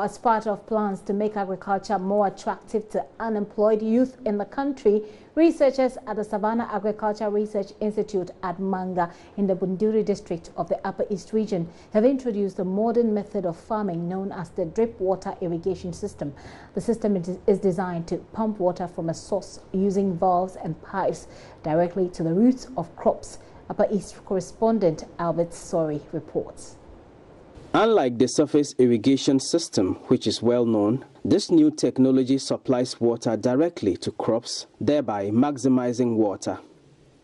As part of plans to make agriculture more attractive to unemployed youth in the country, researchers at the Savannah Agriculture Research Institute at Manga in the Bunduri district of the Upper East region have introduced a modern method of farming known as the Drip Water Irrigation System. The system is designed to pump water from a source using valves and pipes directly to the roots of crops. Upper East correspondent Albert Sori reports. Unlike the surface irrigation system, which is well known, this new technology supplies water directly to crops, thereby maximizing water.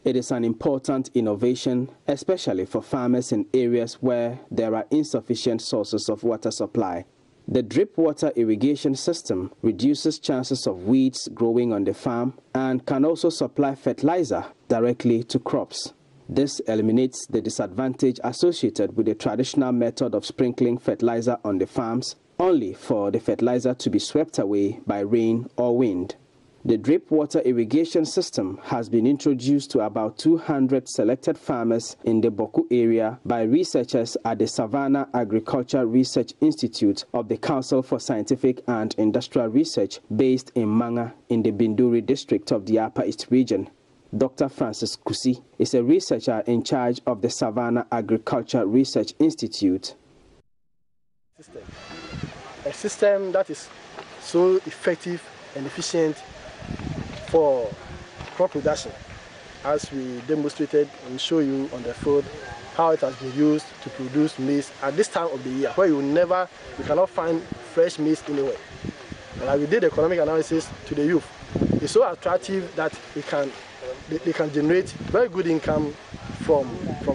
It is an important innovation, especially for farmers in areas where there are insufficient sources of water supply. The drip water irrigation system reduces chances of weeds growing on the farm and can also supply fertilizer directly to crops. This eliminates the disadvantage associated with the traditional method of sprinkling fertilizer on the farms, only for the fertilizer to be swept away by rain or wind. The drip water irrigation system has been introduced to about 200 selected farmers in the Boku area by researchers at the Savannah Agriculture Research Institute of the Council for Scientific and Industrial Research based in Manga in the Bunduri district of the Upper East region. Dr. Francis Kusi is a researcher in charge of the Savannah Agriculture Research Institute. A system that is so effective and efficient for crop production, as we demonstrated and show you on the field how it has been used to produce maize at this time of the year, where you cannot find fresh maize anywhere. And we did economic analysis to the youth. It's so attractive that they can generate very good income from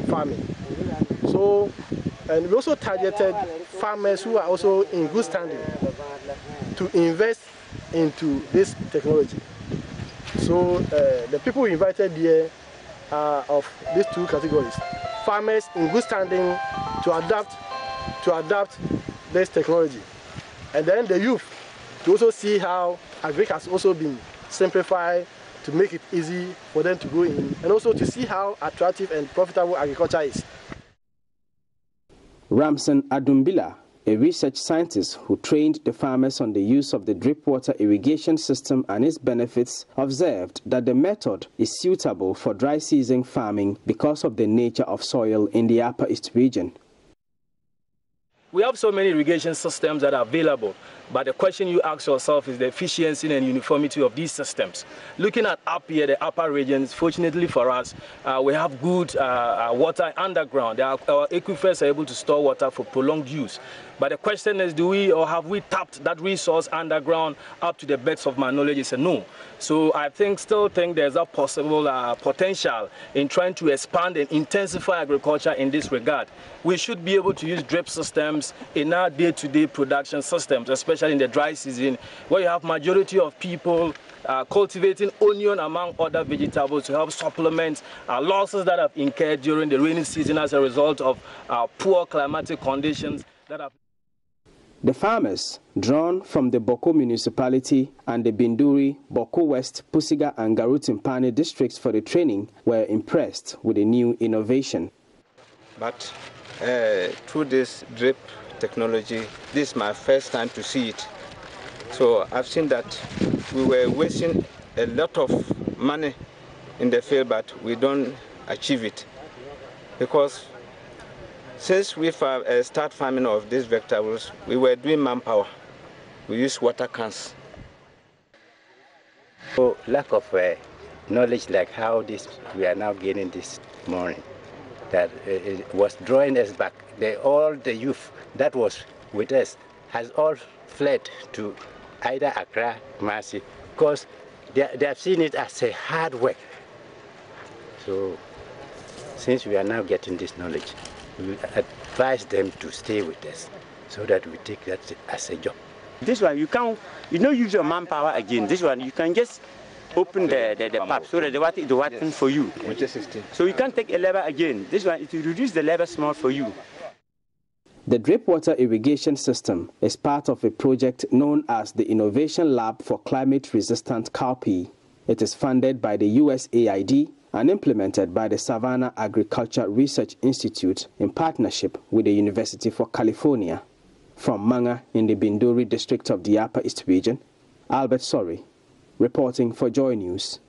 farming. So, and we also targeted farmers who are also in good standing to invest into this technology. So the people we invited here are of these two categories: farmers in good standing to adapt this technology, and then the youth to also see how agric has also been simplified to make it easy for them to go in, and also to see how attractive and profitable agriculture is. Ramson Adumbila, a research scientist who trained the farmers on the use of the drip water irrigation system and its benefits, observed that the method is suitable for dry season farming because of the nature of soil in the Upper East region. We have so many irrigation systems that are available, but the question you ask yourself is the efficiency and uniformity of these systems. Looking at up here, the upper regions, fortunately for us, we have good water underground. Our aquifers are able to store water for prolonged use. But the question is, have we tapped that resource underground up to the best of my knowledge? Is a no. So I still think there's a possible potential in trying to expand and intensify agriculture in this regard. We should be able to use drip systems in our day-to-day production systems, especially in the dry season, where you have majority of people cultivating onion among other vegetables to help supplement losses that have incurred during the rainy season as a result of poor climatic conditions that have. The farmers, drawn from the Boko municipality and the Bunduri, Boko West, Pusiga and Garutimpani districts for the training, were impressed with the new innovation. But through this drip technology, this is my first time to see it. So I've seen that we were wasting a lot of money in the field, but we don't achieve it. Because since we start farming of these vegetables, we were doing manpower. We use water cans. So lack of knowledge like how we are now gaining this morning, that it was drawing us back. All the youth that was with us has all fled to either Accra, Kumasi, because they have seen it as a hard work. So since we are now getting this knowledge, we advise them to stay with us so that we take that as a job. This one, you don't use your manpower again. This one, you can just open the pipe so that the water is working for you. So you can't take a lever again. This one, it will reduce the lever small for you. The drip water irrigation system is part of a project known as the Innovation Lab for Climate-Resistant Cowpea. It is funded by the USAID and implemented by the Savannah Agriculture Research Institute in partnership with the University for California. From Manga in the Binduri district of the Upper East region, Albert Sorry, reporting for Joy News.